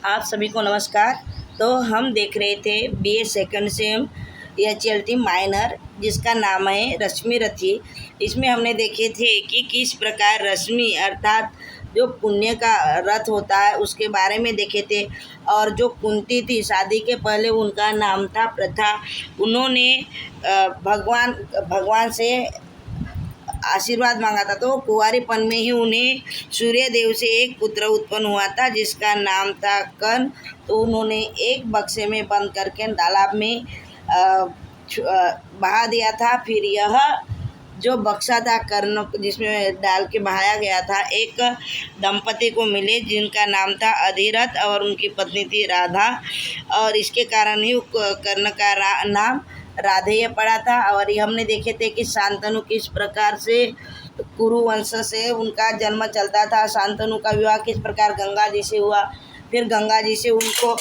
आप सभी को नमस्कार। तो हम देख रहे थे BA second same HLT minor, जिसका नाम है रश्मि रथी। इसमें हमने देखे थे कि किस प्रकार रश्मि अर्थात जो पुण्य का रथ होता है उसके बारे में देखे थे। और जो कुंती थी, शादी के पहले उनका नाम था प्रथा। उन्होंने भगवान से आशीर्वाद मांगा था, तो कुंवारीपन में ही उन्हें सूर्य देव से एक पुत्र उत्पन्न हुआ था जिसका नाम था कर्ण। तो उन्होंने एक बक्से में बंद करके तालाब में बहा दिया था। फिर यह जो बक्सा था कर्ण जिसमें डाल के बहाया गया था, एक दंपति को मिले जिनका नाम था अधिरथ और उनकी पत्नी थी राधा। और इसके कारण ही कर्ण का नाम राधेय पड़ा था। और ये हमने देखे थे कि शांतनु किस प्रकार से कुरु वंश से उनका जन्म चलता था। शांतनु का विवाह किस प्रकार गंगा जी से हुआ, फिर गंगा जी से उनको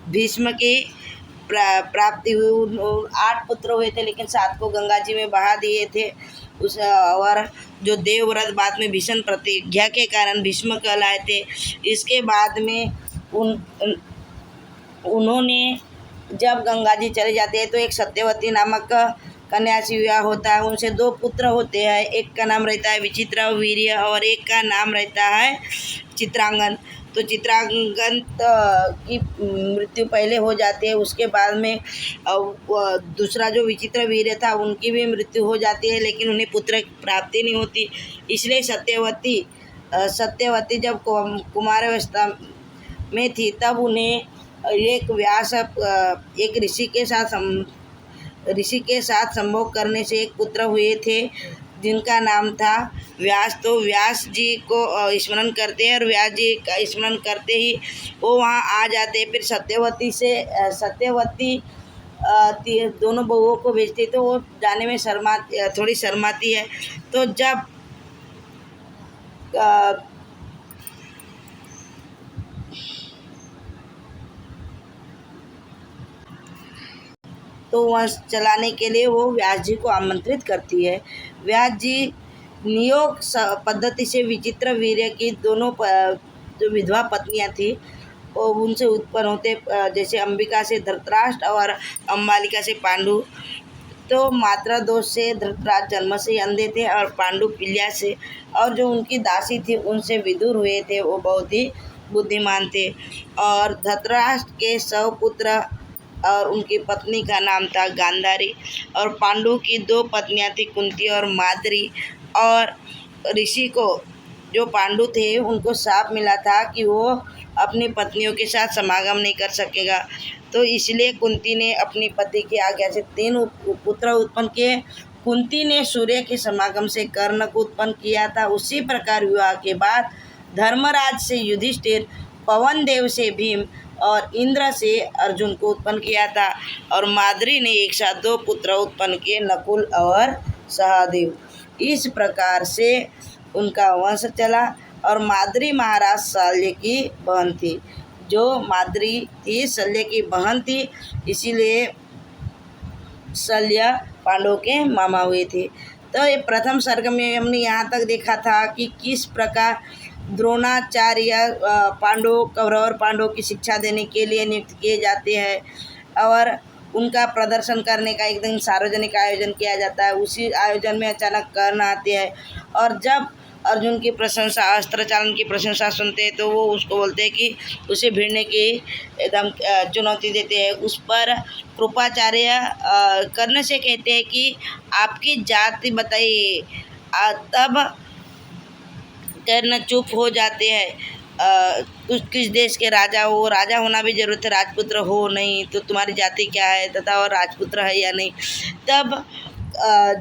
भीष्म की प्राप्ति हुई। 8 पुत्र हुए थे, लेकिन 7 को गंगा जी में बहा दिए थे। और जो देवव्रत बाद में भीषण प्रतिज्ञा के कारण भीष्म कहलाए थे। इसके बाद में उन्होंने जब गंगा जी चले जाते हैं तो एक सत्यवती नामक कन्या से विवाह होता है। उनसे 2 पुत्र होते हैं, एक का नाम रहता है विचित्र वीर्य और एक का नाम रहता है चित्रांगन। तो चित्रांगन की मृत्यु पहले हो जाती है, उसके बाद में दूसरा जो विचित्र वीर्य था उनकी भी मृत्यु हो जाती है, लेकिन उन्हें पुत्र प्राप्ति नहीं होती। इसलिए सत्यवती जब कुमारावस्था में थी तब उन्हें एक ऋषि के साथ संभोग करने से एक पुत्र हुए थे जिनका नाम था व्यास। तो व्यास जी को स्मरण करते हैं और व्यास जी का स्मरण करते ही वो वहाँ आ जाते हैं। फिर सत्यवती दोनों बहुओं को भेजती, तो वो जाने में थोड़ी शर्माती है। तो जब तो वंश चलाने के लिए वो व्यास जी को आमंत्रित करती है। व्यास जी नियोग पद्धति से विचित्र वीर्य की दोनों जो विधवा पत्नियां थी वो उनसे उत्पन्न होते, जैसे अंबिका से धृतराष्ट्र और अम्बालिका से पांडु। तो मात्रा दोष से धृतराष्ट्र जन्म से ही अंधे थे और पांडु पिल्या से, और जो उनकी दासी थी उनसे विदुर हुए थे, वो बहुत ही बुद्धिमान थे। और धृतराष्ट्र के 100 पुत्र और उनकी पत्नी का नाम था गांधारी। और पांडु की 2 पत्नियां थी कुंती और माद्री। और ऋषि को जो पांडु थे उनको शाप मिला था कि वो अपनी पत्नियों के साथ समागम नहीं कर सकेगा। तो इसलिए कुंती ने अपनी पति की आज्ञा से 3 पुत्र उत्पन्न किए। कुंती ने सूर्य के समागम से कर्ण को उत्पन्न किया था। उसी प्रकार विवाह के बाद धर्मराज से युधिष्ठिर, पवन देव से भीम और इंद्र से अर्जुन को उत्पन्न किया था। और माद्री ने एक साथ 2 पुत्र उत्पन्न किए, नकुल और सहदेव। इस प्रकार से उनका वंश चला। और माद्री महाराज शल्य की बहन थी। जो माद्री थी शल्य की बहन थी, इसीलिए शल्य पांडवों के मामा हुए थे। तो ये प्रथम सर्ग में हमने यहाँ तक देखा था कि किस प्रकार द्रोणाचार्य कौरव और पांडवों की शिक्षा देने के लिए नियुक्त किए जाते हैं और उनका प्रदर्शन करने का एक दिन सार्वजनिक आयोजन किया जाता है। उसी आयोजन में अचानक कर्ण आते हैं और जब अर्जुन की प्रशंसा, अस्त्र चालन की प्रशंसा सुनते हैं तो वो उसको बोलते हैं कि उसे भिड़ने की एकदम चुनौती देते हैं। उस पर कृपाचार्य कर्ण से कहते हैं कि आपकी जाति बताइए। तब कर्ण चुप हो जाते हैं। किस देश के राजा हो, राजा होना भी जरूरत है, राजपुत्र हो नहीं तो तुम्हारी जाति क्या है तथा और राजपुत्र है या नहीं। तब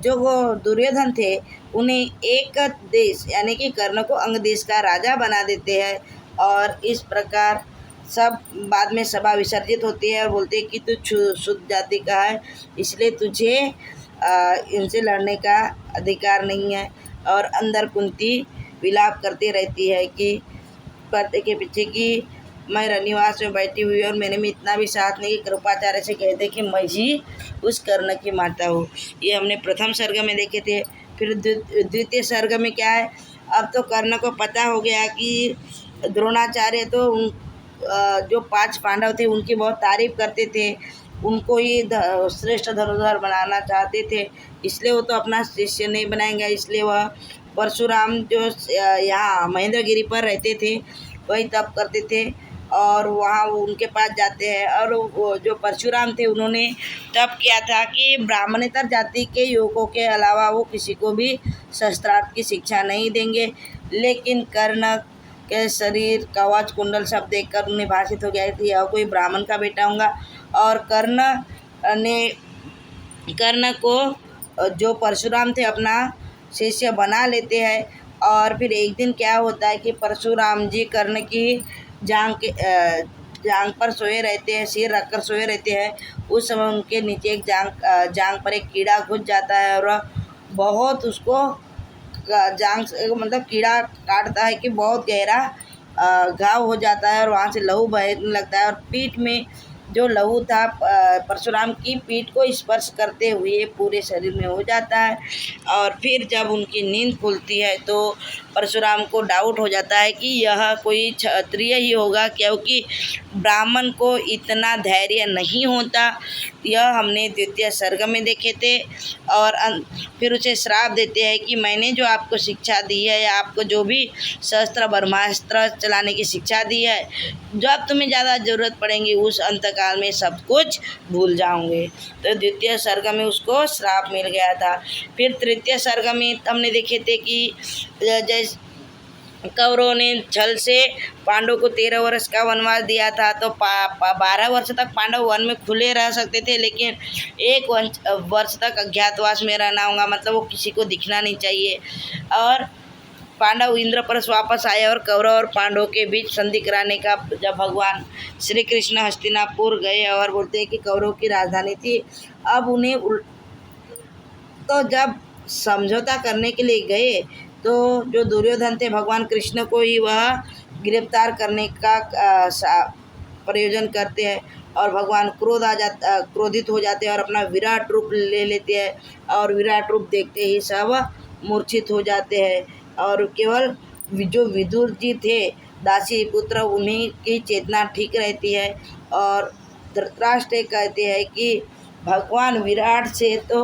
जो वो दुर्योधन थे उन्हें एक देश यानी कि कर्ण को अंग देश का राजा बना देते हैं। और इस प्रकार सब बाद में सभा विसर्जित होती है और बोलते हैं कि तू शुद्ध जाति का है, इसलिए तुझे इनसे लड़ने का अधिकार नहीं है। और अंदर कुंती विलाप करती रहती है कि पर्दे के पीछे कि मैं रनिवास में बैठी हुई और मैंने में इतना भी साथ नहीं कि कृपाचार्य से कहते कि मैं ही उस कर्ण की माता हूँ। ये हमने प्रथम सर्ग में देखे थे। फिर द्वितीय सर्ग में क्या है, अब तो कर्ण को पता हो गया कि द्रोणाचार्य तो जो 5 पांडव थे उनकी बहुत तारीफ करते थे, उनको ही श्रेष्ठ धनुर्धर बनाना चाहते थे, इसलिए वो तो अपना शिष्य नहीं बनाएंगे, इसलिए वह परशुराम जो यहाँ महेंद्रगिरी पर रहते थे वही तप करते थे और वहाँ वो उनके पास जाते हैं। और वो जो परशुराम थे उन्होंने तप किया था कि ब्राह्मणेतर जाति के युवकों के अलावा वो किसी को भी शस्त्रार्थ की शिक्षा नहीं देंगे। लेकिन कर्ण के शरीर कवच कुंडल सब देखकर उन्हें भाषित हो गया कि यह कोई ब्राह्मण का बेटा होगा। और कर्ण को जो परशुराम थे अपना शिष्य बना लेते हैं। और फिर एक दिन क्या होता है कि परशुराम जी कर्ण की जांग पर सोए रहते हैं, सिर रखकर सोए रहते हैं। उस समय उनके नीचे एक जांग पर एक कीड़ा घुस जाता है और बहुत उसको जांग मतलब कीड़ा काटता है कि बहुत गहरा घाव हो जाता है और वहाँ से लहू बहने लगता है। और पीठ में जो लहू था परशुराम की पीठ को स्पर्श करते हुए पूरे शरीर में हो जाता है। और फिर जब उनकी नींद खुलती है तो परशुराम को डाउट हो जाता है कि यह कोई क्षत्रिय ही होगा, क्योंकि ब्राह्मण को इतना धैर्य नहीं होता। यह हमने द्वितीय सर्ग में देखे थे। और फिर उसे श्राप देते हैं कि मैंने जो आपको शिक्षा दी है या आपको जो भी शस्त्र ब्रह्मास्त्र चलाने की शिक्षा दी है, जब तुम्हें ज़्यादा ज़रूरत पड़ेगी उस अंतकाल में सब कुछ भूल जाओगे। तो द्वितीय सर्ग में उसको श्राप मिल गया था। फिर तृतीय सर्ग में हमने देखे थे कि जैसे कौरवों ने छल से पांडव को 13 वर्ष का वनवास दिया था, तो 12 वर्ष तक पांडव वन में खुले रह सकते थे, लेकिन 1 वर्ष तक अज्ञातवास में रहना होगा, मतलब वो किसी को दिखना नहीं चाहिए। और पांडव इंद्रप्रस्थ वापस आए और कौरव और पांडवों के बीच संधि कराने का जब भगवान श्री कृष्ण हस्तिनापुर गए और बोलते हैं कि कौरव की राजधानी थी, अब उन्हें तो जब समझौता करने के लिए गए तो जो दुर्योधन थे भगवान कृष्ण को ही वह गिरफ्तार करने का प्रयोजन करते हैं और भगवान क्रोधित हो जाते हैं और अपना विराट रूप ले लेते हैं और विराट रूप देखते ही सब मूर्छित हो जाते हैं। और केवल जो विदुर जी थे दासी पुत्र उन्हीं की चेतना ठीक रहती है। और धृतराष्ट्र कहते हैं कि भगवान विराट से तो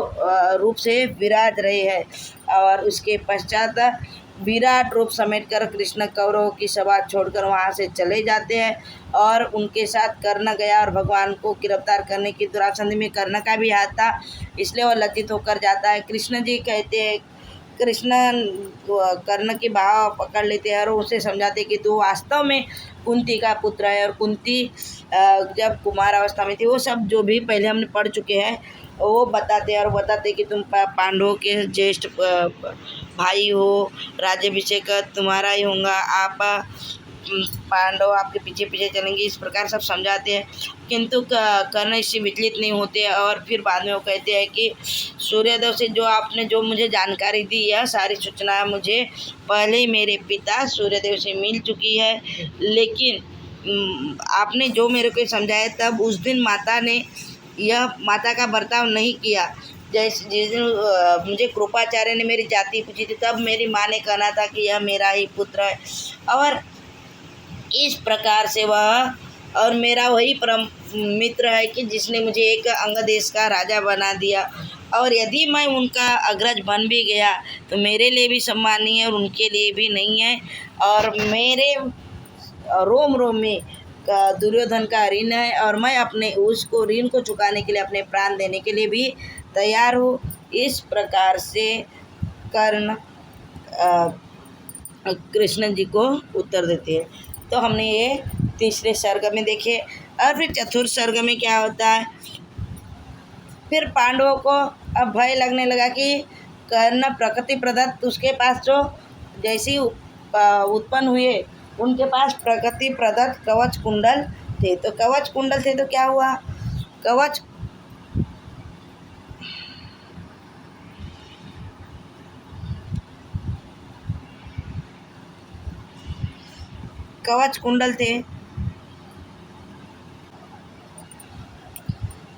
रूप से विराज रहे हैं। और उसके पश्चात विराट रूप समेटकर कृष्ण कौरवों की सभा छोड़कर वहाँ से चले जाते हैं और उनके साथ कर्ण गया और भगवान को गिरफ्तार करने की दुरासंधि में कर्ण का भी हाथ था, इसलिए वह लज्जित होकर जाता है। कृष्ण जी कहते हैं, कृष्ण कर्ण की बाह पकड़ लेते हैं और उसे समझाते कि तू वास्तव में कुंती का पुत्र है। और कुंती जब कुमार अवस्था में थी, वो सब जो भी पहले हमने पढ़ चुके हैं वो बताते हैं और बताते कि तुम पांडवों के ज्येष्ठ भाई हो, राज्याभिषेक तुम्हारा ही होगा, आप पांडव आपके पीछे पीछे चलेंगे, इस प्रकार सब समझाते हैं। किंतु कर्ण इससे विचलित नहीं होते और फिर बाद में वो कहते हैं कि सूर्यदेव से जो आपने जो मुझे जानकारी दी, यह सारी सूचना मुझे पहले ही मेरे पिता सूर्यदेव से मिल चुकी है, लेकिन आपने जो मेरे को समझाया तब उस दिन माता का बर्ताव नहीं किया। जैसे जिस दिन मुझे कृपाचार्य ने मेरी जाति पूछी थी तब मेरी माँ ने कहना था कि यह मेरा ही पुत्र है। और इस प्रकार से वह और मेरा वही परम मित्र है कि जिसने मुझे एक अंग देश का राजा बना दिया। और यदि मैं उनका अग्रज बन भी गया तो मेरे लिए भी सम्मान नहीं है और उनके लिए भी नहीं है। और मेरे रोम रोम में दुर्योधन का ऋण है और मैं अपने उसको ऋण को चुकाने के लिए अपने प्राण देने के लिए भी तैयार हूँ। इस प्रकार से कर्ण कृष्ण जी को उत्तर देते हैं। तो हमने ये तीसरे सर्ग में देखे। और फिर चतुर्थ सर्ग में क्या होता है, फिर पांडवों को अब भय लगने लगा कि कर्ण प्रकृति प्रदत्त उसके पास जो जैसी उत्पन्न हुए उनके पास प्रकृति प्रदत्त कवच कुंडल थे। तो कवच कुंडल थे तो क्या हुआ, कवच कुंडल थे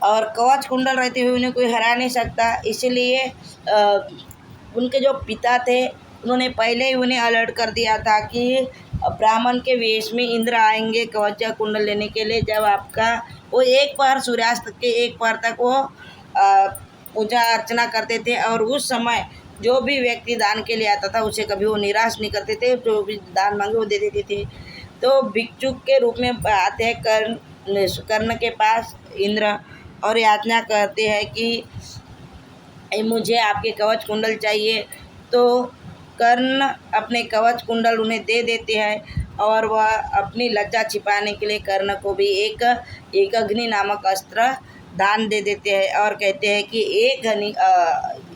और कवच कुंडल रहते हुए उन्हें कोई हरा नहीं सकता। इसलिए उनके जो पिता थे उन्होंने पहले ही उन्हें अलर्ट कर दिया था कि ब्राह्मण के वेश में इंद्र आएंगे कवच या कुंडल लेने के लिए। जब आपका वो एक पहर, सूर्यास्त के एक पहर तक वो पूजा अर्चना करते थे, और उस समय जो भी व्यक्ति दान के लिए आता था उसे कभी वो निराश नहीं करते थे, जो भी दान मांगे वो दे देते थे। तो भिक्षुक के रूप में आते हैं कर्ण के पास इंद्र, और याचना करते हैं कि मुझे आपके कवच कुंडल चाहिए। तो कर्ण अपने कवच कुंडल उन्हें दे देते हैं, और वह अपनी लज्जा छिपाने के लिए कर्ण को भी एक अग्नि नामक अस्त्र दान दे देते हैं, और कहते हैं कि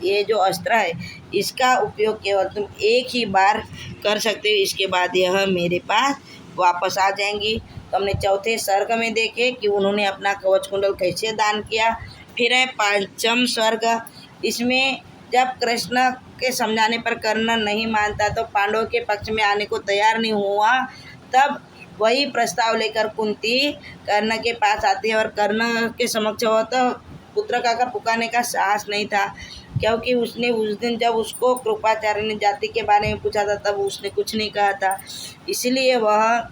ये जो अस्त्र है इसका उपयोग केवल तुम एक ही बार कर सकते हो, इसके बाद यह मेरे पास वापस आ जाएंगी। तो हमने चौथे सर्ग में देखे कि उन्होंने अपना कवच कुंडल कैसे दान किया। फिर है पंचम स्वर्ग। इसमें जब कृष्ण के समझाने पर कर्ण नहीं मानता तो पांडवों के पक्ष में आने को तैयार नहीं हुआ, तब वही प्रस्ताव लेकर कुंती कर्ण के पास आती है, और कर्ण के समक्ष हो तो पुत्र का पुकारने का साहस नहीं था, क्योंकि उसने उस दिन जब उसको कृपाचार्य ने जाति के बारे में पूछा था तब उसने कुछ नहीं कहा था। इसलिए वह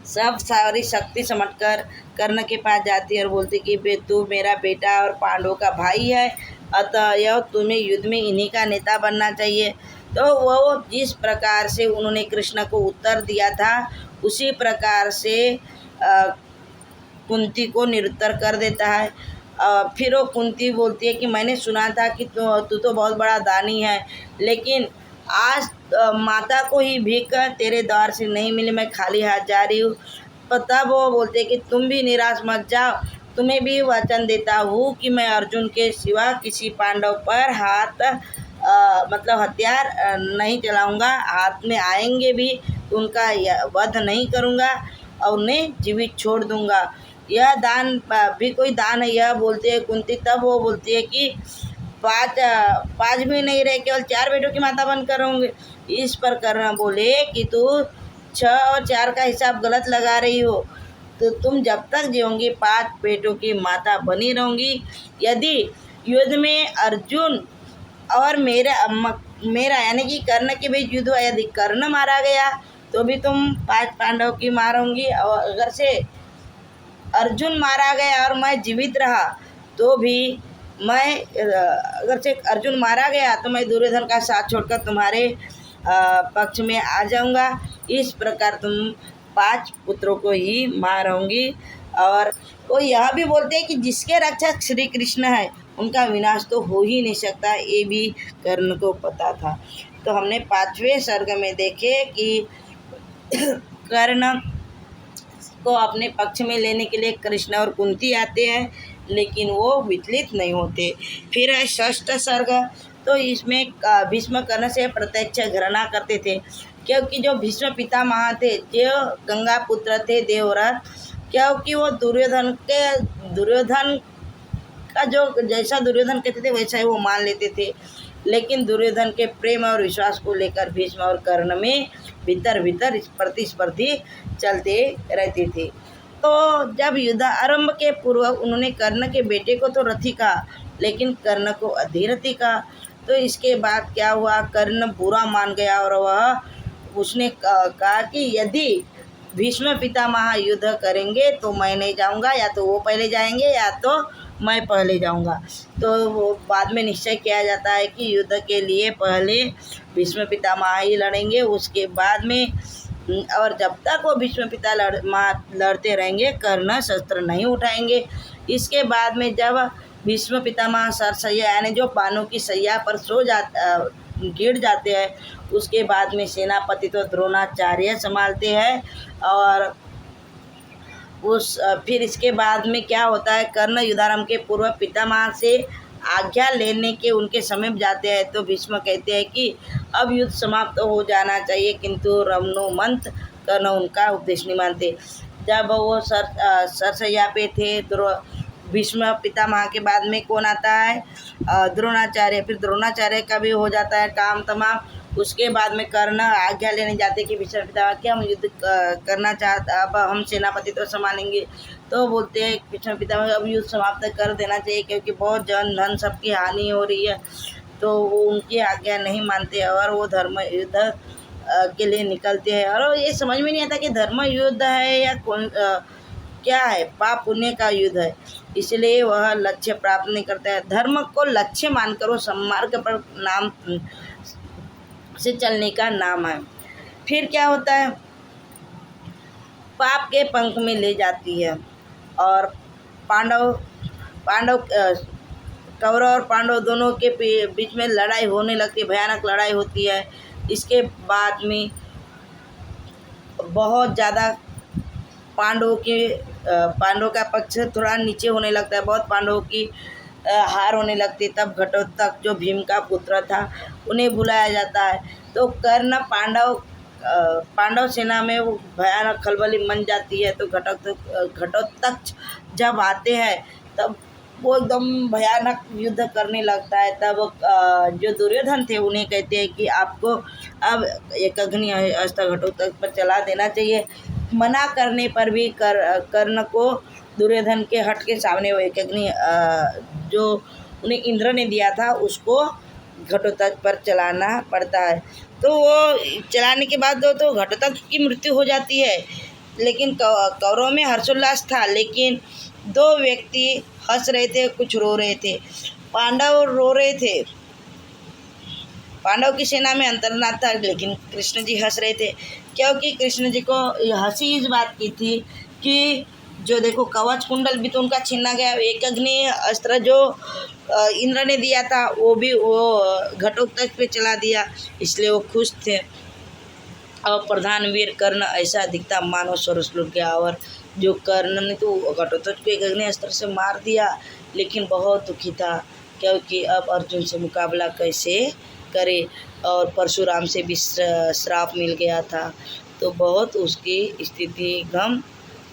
सब सारी शक्ति समझकर कर्ण के पास जाती है और बोलती कि तू मेरा बेटा और पांडवों का भाई है, अतः तुम्हें युद्ध में इन्हीं का नेता बनना चाहिए। तो वो जिस प्रकार से उन्होंने कृष्ण को उत्तर दिया था उसी प्रकार से कुंती को निरुत्तर कर देता है। फिर वो कुंती बोलती है कि मैंने सुना था कि तू तो बहुत बड़ा दानी है, लेकिन आज माता को ही भीख तेरे द्वार से नहीं मिली, मैं खाली हाथ जा रही हूँ। तब वो बोलते कि तुम भी निराश मत जाओ, तुम्हें भी वचन देता हूँ कि मैं अर्जुन के सिवा किसी पांडव पर हाथ मतलब हथियार नहीं चलाऊँगा, हाथ में आएंगे भी तो उनका वध नहीं करूँगा और उन्हें जीवित छोड़ दूँगा। यह दान भी कोई दान है, यह बोलती है कुंती। तब वो बोलती है कि पाँच भी नहीं रहे, केवल 4 बेटों की माता बनकर रहूँगी। इस पर कर्ण बोले कि तू 6 और 4 का हिसाब गलत लगा रही हो, तो तुम जब तक जीओगी 5 बेटों की माता बनी रहूँगी। यदि युद्ध में अर्जुन और मेरा यानी कि कर्ण के बीच युद्ध हुआ, यदि कर्ण मारा गया तो भी तुम 5 पांडव की मारोगी, और अगर से अर्जुन मारा गया और मैं जीवित रहा तो भी अगर से अर्जुन मारा गया तो मैं दुर्योधन का साथ छोड़कर तुम्हारे पक्ष में आ जाऊंगा। इस प्रकार तुम 5 पुत्रों को ही मारूंगी। और वो यह भी बोलते हैं कि जिसके रक्षक श्री कृष्ण है उनका विनाश तो हो ही नहीं सकता, ये भी कर्ण को पता था। तो हमने 5वें सर्ग में देखे कि कर्ण को अपने पक्ष में लेने के लिए कृष्ण और कुंती आते हैं, लेकिन वो विचलित नहीं होते। फिर है 6ठ सर्ग। तो इसमें भीष्म कर्ण से प्रत्यक्ष घृणा करते थे, क्योंकि जो भीष्म पितामह थे, जो गंगा पुत्र थे देवव्रत, क्योंकि वो दुर्योधन का जो जैसा दुर्योधन कहते थे वैसा ही वो मान लेते थे, लेकिन दुर्योधन के प्रेम और विश्वास को लेकर भीष्म और कर्ण में भीतर प्रतिस्पर्धी चलते रहते थे। तो जब युद्ध आरंभ के पूर्व उन्होंने कर्ण के बेटे को तो रथी कहा, लेकिन कर्ण को अधीरथी कहा। तो इसके बाद क्या हुआ, कर्ण बुरा मान गया और उसने कहा कि यदि भीष्म पितामह युद्ध करेंगे तो मैं नहीं जाऊंगा, या तो वो पहले जाएंगे या तो मैं पहले जाऊंगा। तो वो बाद में निश्चय किया जाता है कि युद्ध के लिए पहले भीष्म पितामह ही लड़ेंगे, उसके बाद में, और जब तक वो भीष्म पिता लड़ते रहेंगे कर्ण शस्त्र नहीं उठाएंगे। इसके बाद में जब भीष्म पितामह सरसैया यानी जो बाणों की सैया पर गिर जाते हैं, उसके बाद में सेनापति तो द्रोणाचार्य संभालते हैं। और फिर इसके बाद में क्या होता है, कर्ण युद्धारंभ के पूर्व पितामह से आज्ञा लेने के उनके समीप जाते हैं। तो भीष्म कहते हैं कि अब युद्ध समाप्त हो जाना चाहिए, किंतु रमणोमंत कर्ण उनका उपदेश नहीं मानते। जब वो सरसैया पे थे, भीष्म पितामह के बाद में कौन आता है, द्रोणाचार्य। फिर द्रोणाचार्य का भी हो जाता है काम तमाम। उसके बाद में कर्ण आज्ञा लेने जाते कि भीष्म पितामह क्या हम युद्ध करना चाहते, अब हम सेनापति तो संभालेंगे। तो बोलते हैं भीष्म पितामह अब युद्ध समाप्त कर देना चाहिए, क्योंकि बहुत जन धन सबकी हानि हो रही है। तो वो उनकी आज्ञा नहीं मानते और वो युद्ध के लिए निकलते हैं। और ये समझ में नहीं आता कि धर्म युद्ध है या क्या है, पाप पुण्य का युद्ध है। इसलिए वह लक्ष्य प्राप्त नहीं करता है। धर्म को लक्ष्य मानकर वो सम्मार्ग पर नाम से चलने का नाम है। फिर क्या होता है, पाप के पंख में ले जाती है और पांडव कौरव और पांडव दोनों के बीच में लड़ाई होने लगती है, भयानक लड़ाई होती है। इसके बाद में बहुत ज़्यादा पांडवों का पक्ष थोड़ा नीचे होने लगता है, बहुत पांडवों की हार होने लगती है। तब घटोत्कच जो भीम का पुत्र था उन्हें बुलाया जाता है। तो कर्ण पांडव सेना में वो भयानक खलबली मच जाती है। तो घटोत्कच जब आते हैं तब वो एकदम भयानक युद्ध करने लगता है। तब जो दुर्योधन थे उन्हें कहते हैं कि आपको अब एक अग्नि अस्त्र घटोत्कच पर चला देना चाहिए। मना करने पर भी कर्ण को दुर्योधन के हट के सामने वो एक अग्नि जो उन्हें इंद्र ने दिया था उसको घटोत्कच पर चलाना पड़ता है। तो वो चलाने के बाद तो घटोत्कच की मृत्यु हो जाती है। लेकिन कौरवों में हर्षोल्लास था, लेकिन दो व्यक्ति हंस रहे थे, कुछ रो रहे थे। पांडव रो रहे थे, पांडव की सेना में अंतर्नाद था, लेकिन कृष्ण जी हंस रहे थे, क्योंकि कृष्ण जी को हंसी इस बात की थी कि जो देखो कवच कुंडल भी तो उनका छीना गया, एक अग्नि अस्त्र जो इंद्र ने दिया था वो भी वो घटोत्कच पे चला दिया, इसलिए वो खुश थे। और प्रधान वीर कर्ण ऐसा दिखता मानो सरस लुट गया। और जो कर्ण ने तो घटोत्कच को एक अग्नि अस्त्र से मार दिया, लेकिन बहुत दुखी था, क्योंकि अब अर्जुन से मुकाबला कैसे करे। और परशुराम से भी श्राप मिल गया था, तो बहुत उसकी स्थिति गम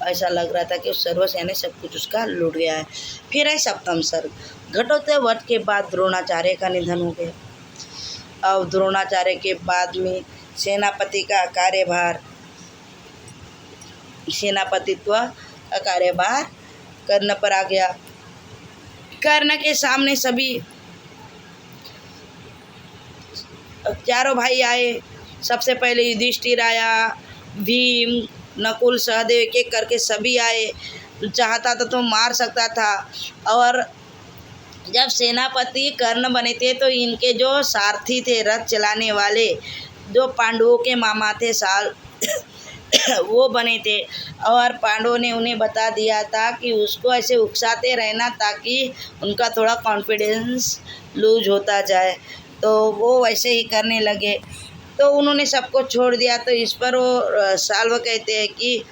ऐसा लग रहा था कि सर्वस्व यानी सब कुछ उसका लूट गया है। फिर है सप्तम सर्ग। घटोत्कच वध के बाद द्रोणाचार्य का निधन हो गया। अब द्रोणाचार्य के बाद में सेनापति का सेनापतित्व का कार्यभार कर्ण पर आ गया। कर्ण के सामने सभी चारों भाई आए। सबसे पहले युधिष्ठिर आया, भीम, नकुल, सहदेव, एक एक करके सभी आए। चाहता तो मार सकता था। और जब सेनापति कर्ण बने थे तो इनके जो सारथी थे, रथ चलाने वाले, जो पांडवों के मामा थे साल वो बने थे। और पांडवों ने उन्हें बता दिया था कि उसको ऐसे उकसाते रहना ताकि उनका थोड़ा कॉन्फिडेंस लूज होता जाए। तो वो वैसे ही करने लगे। तो उन्होंने सबको छोड़ दिया। तो इस पर वो साल्व कहते हैं कि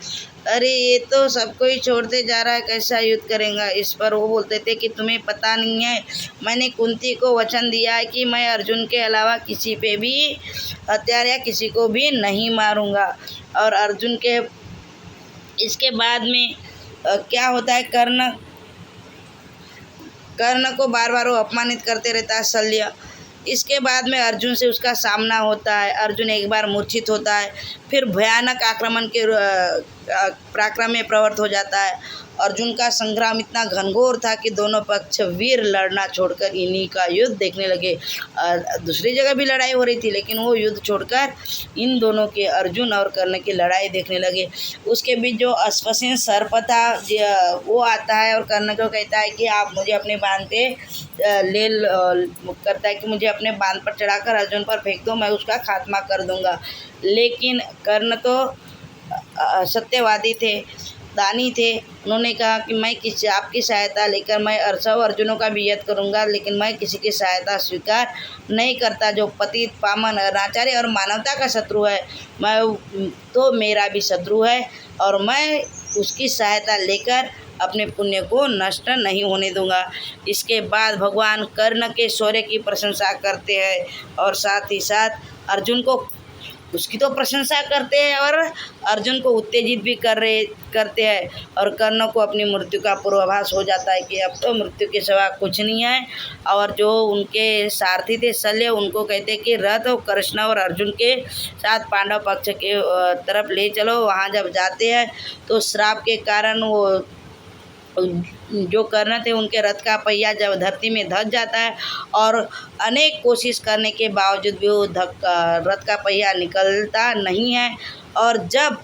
अरे ये तो सबको ही छोड़ते जा रहा है, कैसा युद्ध करेगा। इस पर वो बोलते थे कि तुम्हें पता नहीं है, मैंने कुंती को वचन दिया है कि मैं अर्जुन के अलावा किसी पे भी हथियार या किसी को भी नहीं मारूंगा। और अर्जुन के इसके बाद में क्या होता है, कर्ण को बार बार वो अपमानित करते रहता है शल्य। इसके बाद में अर्जुन से उसका सामना होता है। अर्जुन एक बार मूर्छित होता है, फिर भयानक आक्रमण के पराक्रम में प्रवृत्त हो जाता है। अर्जुन का संग्राम इतना घनघोर था कि दोनों पक्ष वीर लड़ना छोड़कर इन्हीं का युद्ध देखने लगे। दूसरी जगह भी लड़ाई हो रही थी, लेकिन वो युद्ध छोड़कर इन दोनों के, अर्जुन और कर्ण की लड़ाई देखने लगे। उसके बीच जो अश्वसेन सर्प था वो आता है और कर्ण को कहता है कि आप मुझे अपने बांध पे करता है कि मुझे अपने बांध पर चढ़ाकर अर्जुन पर फेंक दो, मैं उसका खात्मा कर दूंगा। लेकिन कर्ण तो सत्यवादी थे, दानी थे। उन्होंने कहा कि मैं आपकी सहायता लेकर मैं सब अर्जुनों का भी यत्न करूंगा, लेकिन मैं किसी की सहायता स्वीकार नहीं करता। जो पतित, पामन, अनाचार्य और मानवता का शत्रु है, मैं तो मेरा भी शत्रु है और मैं उसकी सहायता लेकर अपने पुण्य को नष्ट नहीं होने दूंगा। इसके बाद भगवान कर्ण के शौर्य की प्रशंसा करते हैं और साथ ही साथ अर्जुन को उसकी तो प्रशंसा करते हैं और अर्जुन को उत्तेजित भी करते हैं। और कर्ण को अपनी मृत्यु का पूर्वाभास हो जाता है कि अब तो मृत्यु के सिवा कुछ नहीं है। और जो उनके सारथी थे शल्य, उनको कहते हैं कि रथ और कृष्ण और अर्जुन के साथ पांडव पक्ष के तरफ ले चलो। वहाँ जब जाते हैं तो श्राप के कारण वो जो कर्ण थे उनके रथ का पहिया जब धरती में धंस जाता है और अनेक कोशिश करने के बावजूद भी वो रथ का पहिया निकलता नहीं है। और जब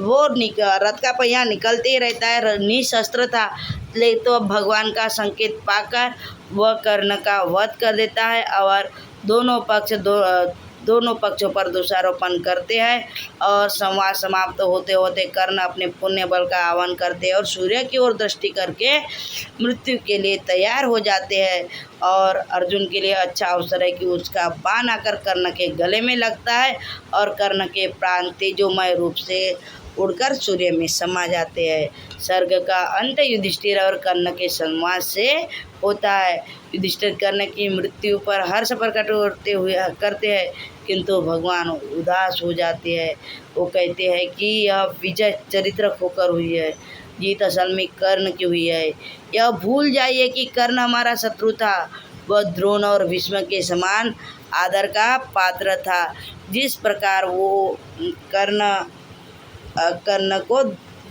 वो रथ का पहिया निकलते ही रहता है, निशस्त्र था, ले तो भगवान का संकेत पाकर वह कर्ण का वध कर देता है और दोनों पक्षों पर दोषारोपण करते हैं। और संवाद समाप्त होते होते कर्ण अपने पुण्य बल का आह्वान करते हैं और सूर्य की ओर दृष्टि करके मृत्यु के लिए तैयार हो जाते हैं। और अर्जुन के लिए अच्छा अवसर है कि उसका बाण आकर कर्ण के गले में लगता है और कर्ण के प्राण तेजोमय रूप से उड़कर सूर्य में समा जाते हैं। सर्ग का अंत युधिष्ठिर और कर्ण के संवाद से होता है। युधिष्ठिर कर्ण की मृत्यु पर हर्ष प्रकट करते हैं, किंतु भगवान उदास हो जाते हैं। वो कहते हैं कि यह विजय चरित्र खोकर हुई है, जीत असल में कर्ण की हुई है। यह भूल जाइए कि कर्ण हमारा शत्रु था, वह द्रोण और भीष्म के समान आदर का पात्र था। जिस प्रकार वो कर्ण को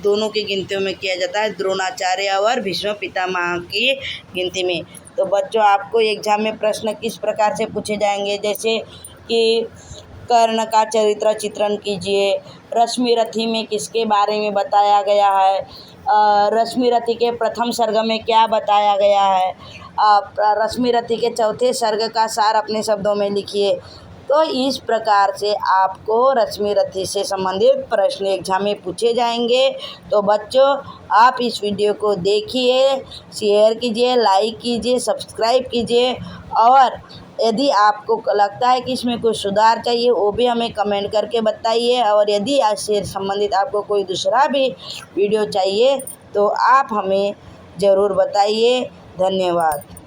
दोनों की गिनतियों में किया जाता है, द्रोणाचार्य और भीष्म पितामह की गिनती में। तो बच्चों, आपको एग्जाम में प्रश्न किस प्रकार से पूछे जाएंगे, जैसे कि कर्ण का चरित्र चित्रण कीजिए, रश्मिरथी में किसके बारे में बताया गया है, रश्मिरथी के प्रथम सर्ग में क्या बताया गया है, रश्मिरथी के चौथे सर्ग का सार अपने शब्दों में लिखिए। तो इस प्रकार से आपको रश्मिरथी से संबंधित प्रश्न एग्जाम में पूछे जाएंगे। तो बच्चों, आप इस वीडियो को देखिए, शेयर कीजिए, लाइक कीजिए, सब्सक्राइब कीजिए और यदि आपको लगता है कि इसमें कुछ सुधार चाहिए वो भी हमें कमेंट करके बताइए। और यदि इससे संबंधित आपको कोई दूसरा भी वीडियो चाहिए तो आप हमें ज़रूर बताइए। धन्यवाद।